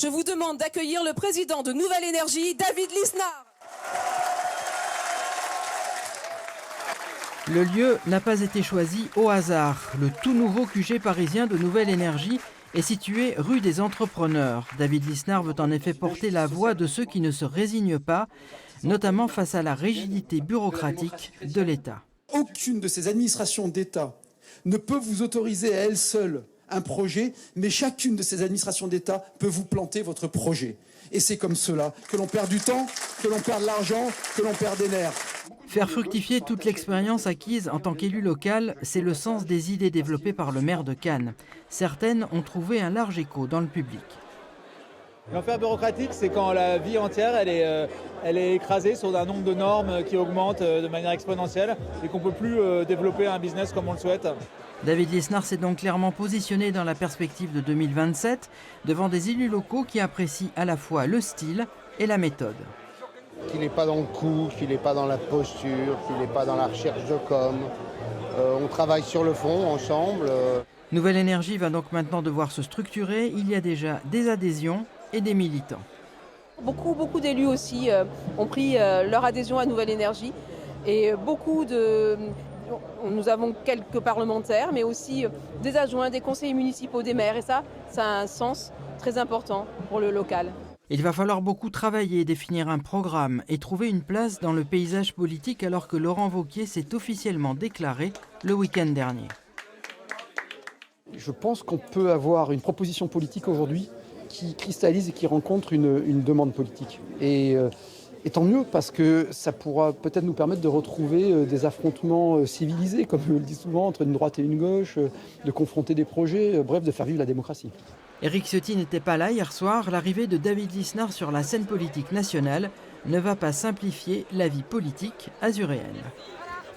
Je vous demande d'accueillir le président de Nouvelle Énergie, David Lisnard. Le lieu n'a pas été choisi au hasard. Le tout nouveau QG parisien de Nouvelle Énergie est situé rue des Entrepreneurs. David Lisnard veut en effet porter la voix de ceux qui ne se résignent pas, notamment face à la rigidité bureaucratique de l'État. Aucune de ces administrations d'État ne peut vous autoriser à elle seule un projet, mais chacune de ces administrations d'État peut vous planter votre projet. Et c'est comme cela que l'on perd du temps, que l'on perd de l'argent, que l'on perd des nerfs. Faire fructifier toute l'expérience acquise en tant qu'élu local, c'est le sens des idées développées par le maire de Cannes. Certaines ont trouvé un large écho dans le public. L'enfer bureaucratique, c'est quand la vie entière elle est écrasée sur un nombre de normes qui augmente de manière exponentielle et qu'on ne peut plus développer un business comme on le souhaite. David Lisnard s'est donc clairement positionné dans la perspective de 2027 devant des élus locaux qui apprécient à la fois le style et la méthode. Qu'il n'est pas dans le coup, qu'il n'est pas dans la posture, qu'il n'est pas dans la recherche de com. On travaille sur le fond ensemble. Nouvelle Énergie va donc maintenant devoir se structurer. Il y a déjà des adhésions et des militants. Beaucoup d'élus aussi ont pris leur adhésion à Nouvelle Énergie et nous avons quelques parlementaires, mais aussi des adjoints, des conseillers municipaux, des maires. Et ça a un sens très important pour le local. Il va falloir beaucoup travailler, définir un programme et trouver une place dans le paysage politique alors que Laurent Wauquiez s'est officiellement déclaré le week-end dernier. Je pense qu'on peut avoir une proposition politique aujourd'hui qui cristallise et qui rencontre une demande politique. Et tant mieux, parce que ça pourra peut-être nous permettre de retrouver des affrontements civilisés, comme je le dis souvent, entre une droite et une gauche, de confronter des projets, bref, de faire vivre la démocratie. Éric Ciotti n'était pas là hier soir. L'arrivée de David Lisnard sur la scène politique nationale ne va pas simplifier la vie politique azuréenne.